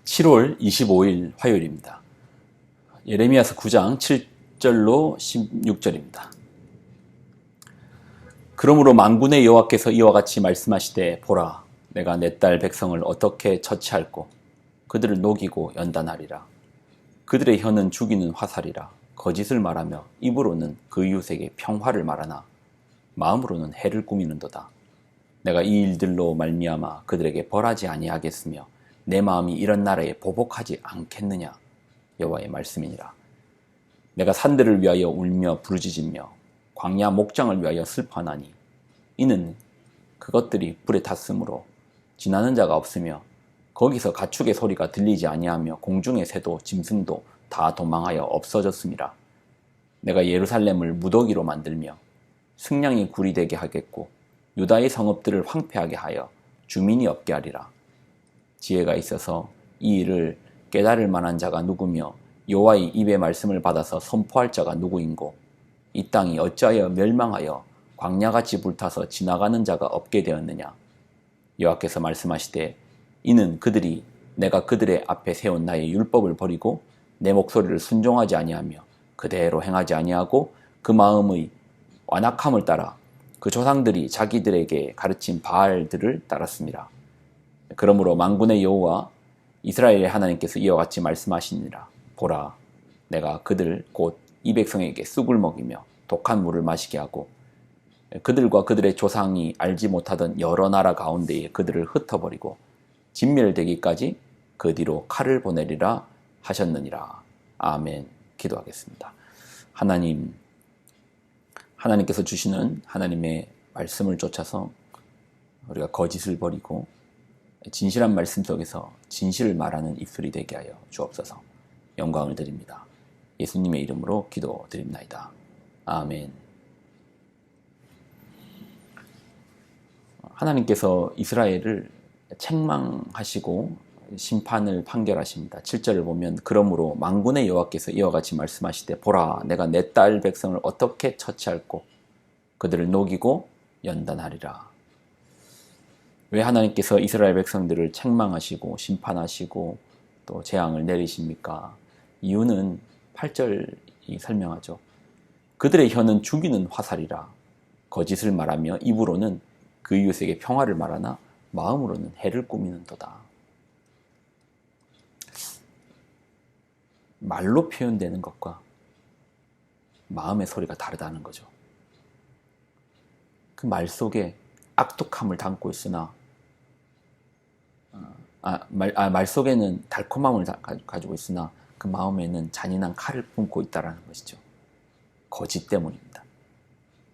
7월 25일 화요일입니다. 예레미야서 9장 7절로 16절입니다. 그러므로 만군의 여호와께서 이와 같이 말씀하시되 보라, 내가 내 딸 백성을 어떻게 처치할꼬. 그들을 녹이고 연단하리라. 그들의 혀는 죽이는 화살이라. 거짓을 말하며 입으로는 그 이웃에게 평화를 말하나 마음으로는 해를 꾸미는도다. 내가 이 일들로 말미암아 그들에게 벌하지 아니하겠으며 내 마음이 이런 나라에 보복하지 않겠느냐. 여호와의 말씀이니라. 내가 산들을 위하여 울며 부르짖으며 광야 목장을 위하여 슬퍼하나니 이는 그것들이 불에 탔으므로 지나는 자가 없으며 거기서 가축의 소리가 들리지 아니하며 공중의 새도 짐승도 다 도망하여 없어졌음이라. 내가 예루살렘을 무더기로 만들며 승냥이 굴이 되게 하겠고 유다의 성읍들을 황폐하게 하여 주민이 없게 하리라. 지혜가 있어서 이 일을 깨달을 만한 자가 누구며 여호와의 입의 말씀을 받아서 선포할 자가 누구인고. 이 땅이 어찌하여 멸망하여 광야같이 불타서 지나가는 자가 없게 되었느냐. 여호와께서 말씀하시되 이는 그들이 내가 그들의 앞에 세운 나의 율법을 버리고 내 목소리를 순종하지 아니하며 그대로 행하지 아니하고 그 마음의 완악함을 따라 그 조상들이 자기들에게 가르친 바알들을 따랐습니다. 그러므로 만군의 여호와 이스라엘의 하나님께서 이와 같이 말씀하시니라. 보라, 내가 그들 곧 이 백성에게 쑥을 먹이며 독한 물을 마시게 하고 그들과 그들의 조상이 알지 못하던 여러 나라 가운데에 그들을 흩어버리고 진멸되기까지 그 뒤로 칼을 보내리라 하셨느니라. 아멘. 기도하겠습니다. 하나님께서 주시는 하나님의 말씀을 쫓아서 우리가 거짓을 버리고 진실한 말씀 속에서 진실을 말하는 입술이 되게 하여 주옵소서. 영광을 드립니다. 예수님의 이름으로 기도드립나이다. 아멘. 하나님께서 이스라엘을 책망하시고 심판을 판결하십니다. 7절을 보면 그러므로 만군의 여호와께서 이와 같이 말씀하시되 보라, 내가 내 딸 백성을 어떻게 처치할꼬. 그들을 녹이고 연단하리라. 왜 하나님께서 이스라엘 백성들을 책망하시고 심판하시고 또 재앙을 내리십니까? 이유는 8절이 설명하죠. 그들의 혀는 죽이는 화살이라. 거짓을 말하며 입으로는 그 이웃에게 평화를 말하나 마음으로는 해를 꾸미는도다. 말로 표현되는 것과 마음의 소리가 다르다는 거죠. 그 말 속에 악독함을 담고 있으나 말 속에는 달콤함을 가지고 있으나 그 마음에는 잔인한 칼을 품고 있다는 것이죠. 거짓 때문입니다.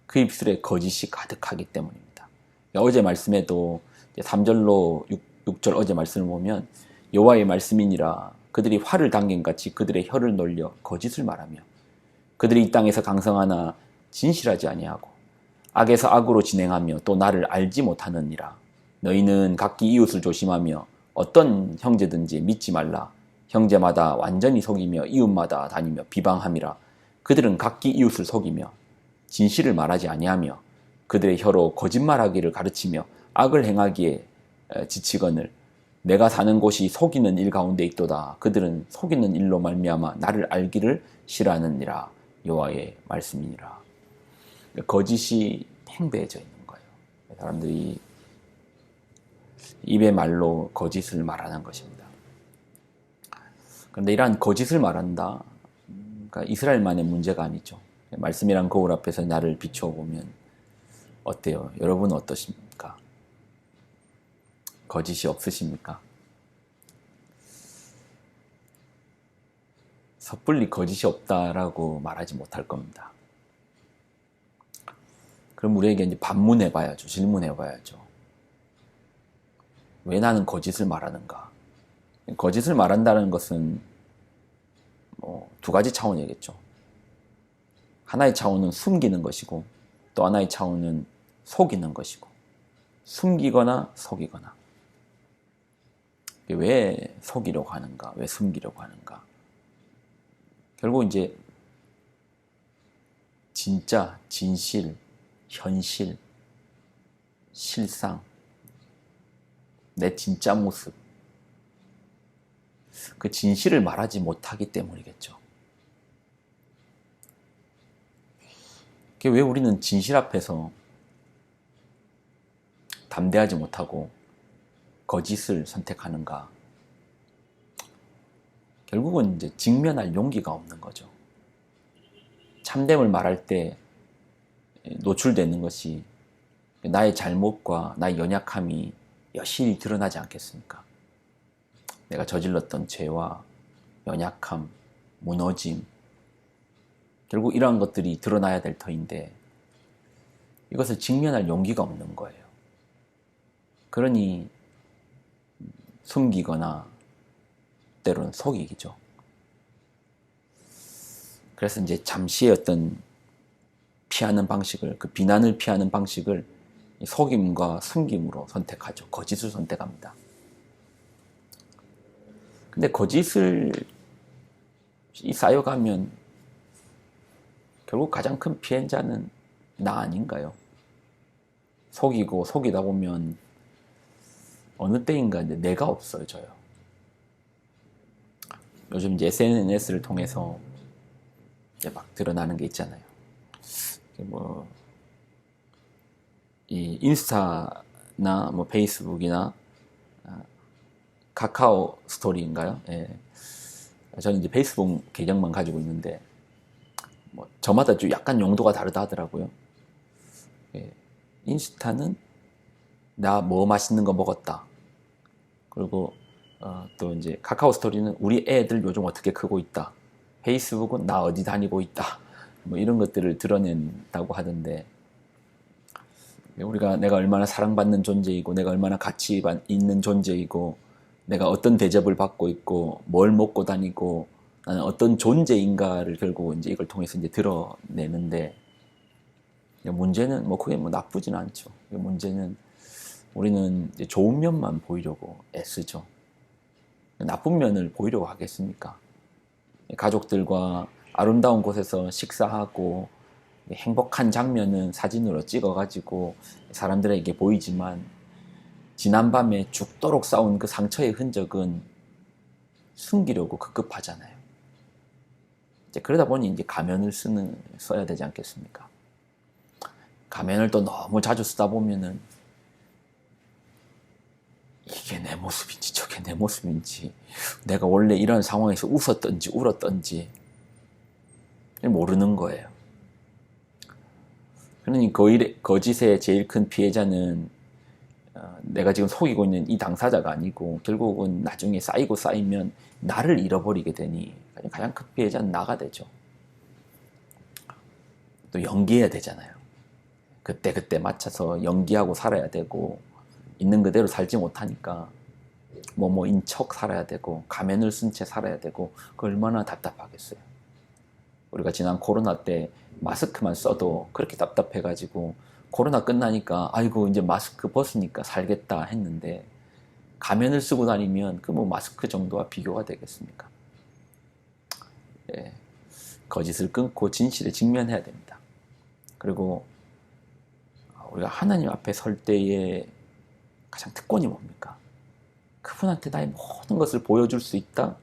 그 입술에 거짓이 가득하기 때문입니다. 어제 말씀에도 3절로 6절 어제 말씀을 보면 여호와의 말씀이니라. 그들이 활을 당김같이 그들의 혀를 놀려 거짓을 말하며 그들이 이 땅에서 강성하나 진실하지 아니하고 악에서 악으로 진행하며 또 나를 알지 못하느니라. 너희는 각기 이웃을 조심하며 어떤 형제든지 믿지 말라. 형제마다 완전히 속이며 이웃마다 다니며 비방함이라. 그들은 각기 이웃을 속이며 진실을 말하지 아니하며 그들의 혀로 거짓말하기를 가르치며 악을 행하기에 지치거늘 내가 사는 곳이 속이는 일 가운데 있도다. 그들은 속이는 일로 말미암아 나를 알기를 싫어하느니라. 여호와의 말씀이니라. 거짓이 팽배해져 있는 거예요. 사람들이 입의 말로 거짓을 말하는 것입니다. 그런데 이러한 거짓을 말한다. 그러니까 이스라엘만의 문제가 아니죠. 말씀이란 거울 앞에서 나를 비춰보면 어때요? 여러분은 어떠십니까? 거짓이 없으십니까? 섣불리 거짓이 없다라고 말하지 못할 겁니다. 그럼 우리에게 이제 반문해봐야죠. 질문해봐야죠. 왜 나는 거짓을 말하는가? 거짓을 말한다는 것은 두 가지 차원이겠죠. 하나의 차원은 숨기는 것이고 또 하나의 차원은 속이는 것이고, 숨기거나 속이거나. 왜 속이려고 하는가? 왜 숨기려고 하는가? 결국 이제 진짜, 진실, 현실, 실상, 내 진짜 모습, 그 진실을 말하지 못하기 때문이겠죠. 왜 우리는 진실 앞에서 담대하지 못하고 거짓을 선택하는가? 결국은 이제 직면할 용기가 없는 거죠. 참됨을 말할 때 노출되는 것이 나의 잘못과 나의 연약함이 여실히 드러나지 않겠습니까? 내가 저질렀던 죄와 연약함, 무너짐, 결국 이러한 것들이 드러나야 될 터인데 이것을 직면할 용기가 없는 거예요. 그러니 숨기거나 때로는 속이기죠. 그래서 이제 잠시의 어떤 피하는 방식을, 그 비난을 피하는 방식을 속임과 숨김으로 선택하죠. 거짓을 선택합니다. 근데 거짓을 쌓여가면 결국 가장 큰 피해자는 나 아닌가요? 속이고 속이다 보면 어느 때인가 이제 내가 없어져요. 요즘 이제 SNS를 통해서 이제 막 드러나는 게 있잖아요. 이 인스타나 페이스북이나 카카오 스토리인가요? 예. 저는 이제 페이스북 계정만 가지고 있는데 저마다 좀 약간 용도가 다르다 하더라고요. 예. 인스타는 나 맛있는 거 먹었다. 그리고 또 이제 카카오 스토리는 우리 애들 요즘 어떻게 크고 있다. 페이스북은 나 어디 다니고 있다. 이런 것들을 드러낸다고 하던데 내가 얼마나 사랑받는 존재이고 내가 얼마나 가치 있는 존재이고 내가 어떤 대접을 받고 있고 뭘 먹고 다니고 나는 어떤 존재인가를 결국 이제 이걸 통해서 이제 드러내는데 문제는 그게 나쁘진 않죠. 문제는 우리는 이제 좋은 면만 보이려고 애쓰죠. 나쁜 면을 보이려고 하겠습니까? 가족들과 아름다운 곳에서 식사하고 행복한 장면은 사진으로 찍어가지고 사람들에게 보이지만 지난밤에 죽도록 싸운 그 상처의 흔적은 숨기려고 급급하잖아요. 이제 그러다 보니 이제 가면을 써야 되지 않겠습니까? 가면을 또 너무 자주 쓰다 보면은 이게 내 모습인지 저게 내 모습인지 내가 원래 이런 상황에서 웃었던지 울었던지 모르는 거예요. 그러니 거짓의 제일 큰 피해자는 내가 지금 속이고 있는 이 당사자가 아니고 결국은 나중에 쌓이면 나를 잃어버리게 되니 가장 큰 피해자는 나가 되죠. 또 연기해야 되잖아요. 그때 맞춰서 연기하고 살아야 되고 있는 그대로 살지 못하니까 뭐인 척 살아야 되고 가면을 쓴 채 살아야 되고 그 얼마나 답답하겠어요. 우리가 지난 코로나 때 마스크만 써도 그렇게 답답해가지고 코로나 끝나니까 아이고 이제 마스크 벗으니까 살겠다 했는데 가면을 쓰고 다니면 그 마스크 정도와 비교가 되겠습니까? 예, 거짓을 끊고 진실에 직면해야 됩니다. 그리고 우리가 하나님 앞에 설 때의 가장 특권이 뭡니까? 그분한테 나의 모든 것을 보여줄 수 있다.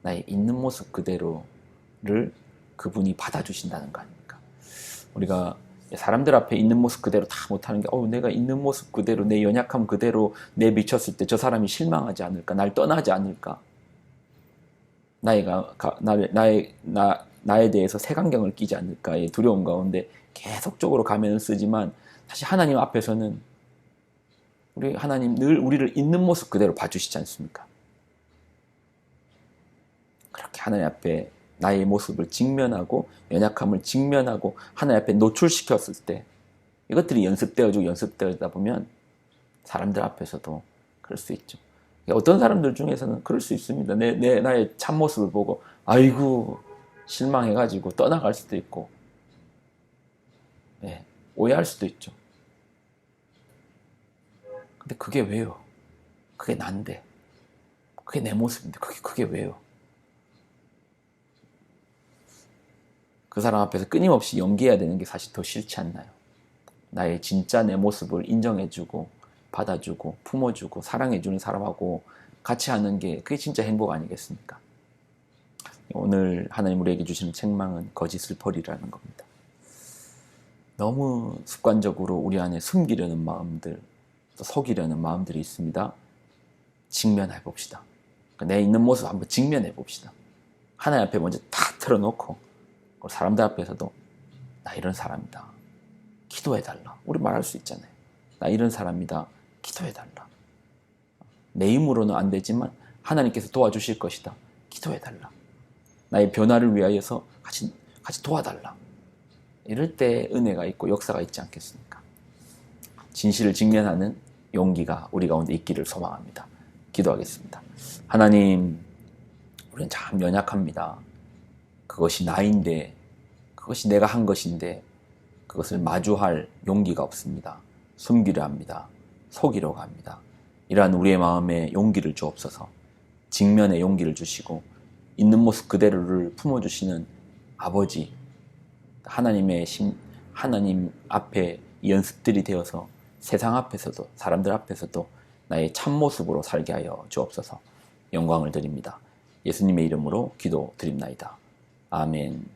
나의 있는 모습 그대로를 그분이 받아주신다는 거 아닙니까? 우리가 사람들 앞에 있는 모습 그대로 다 못하는 게 내가 있는 모습 그대로 내 연약함 그대로 내 미쳤을 때 저 사람이 실망하지 않을까? 날 떠나지 않을까? 나에 대해서 색안경을 끼지 않을까의 두려움 가운데 계속적으로 가면을 쓰지만 사실 하나님 앞에서는 하나님 늘 우리를 있는 모습 그대로 봐주시지 않습니까? 그렇게 하나님 앞에 나의 모습을 직면하고 연약함을 직면하고 하나님 앞에 노출시켰을 때 이것들이 연습되어다 보면 사람들 앞에서도 그럴 수 있죠. 어떤 사람들 중에서는 그럴 수 있습니다. 나의 참모습을 보고 아이고 실망해가지고 떠나갈 수도 있고 오해할 수도 있죠. 근데 그게 왜요? 그게 난데 그게 내 모습인데 그게 왜요? 그 사람 앞에서 끊임없이 연기해야 되는 게 사실 더 싫지 않나요? 나의 진짜 내 모습을 인정해주고 받아주고 품어주고 사랑해주는 사람하고 같이 하는 게 그게 진짜 행복 아니겠습니까? 오늘 하나님 우리에게 주시는 책망은 거짓을 버리라는 겁니다. 너무 습관적으로 우리 안에 숨기려는 마음들, 또 속이려는 마음들이 있습니다. 직면해 봅시다. 내 있는 모습 한번 직면해 봅시다. 하나님 앞에 먼저 다 틀어놓고 사람들 앞에서도 나 이런 사람이다. 기도해달라. 우리 말할 수 있잖아요. 나 이런 사람이다. 기도해달라. 내 힘으로는 안 되지만 하나님께서 도와주실 것이다. 기도해달라. 나의 변화를 위하여서 같이 도와달라. 이럴 때 은혜가 있고 역사가 있지 않겠습니까? 진실을 직면하는 용기가 우리 가운데 있기를 소망합니다. 기도하겠습니다. 하나님, 우리는 참 연약합니다. 그것이 나인데, 그것이 내가 한 것인데 그것을 마주할 용기가 없습니다. 숨기려 합니다. 속이려고 합니다. 이러한 우리의 마음에 용기를 주옵소서. 직면의 용기를 주시고 있는 모습 그대로를 품어주시는 아버지, 하나님 앞에 연습들이 되어서 세상 앞에서도 사람들 앞에서도 나의 참모습으로 살게 하여 주옵소서. 영광을 드립니다. 예수님의 이름으로 기도드립나이다. 아멘.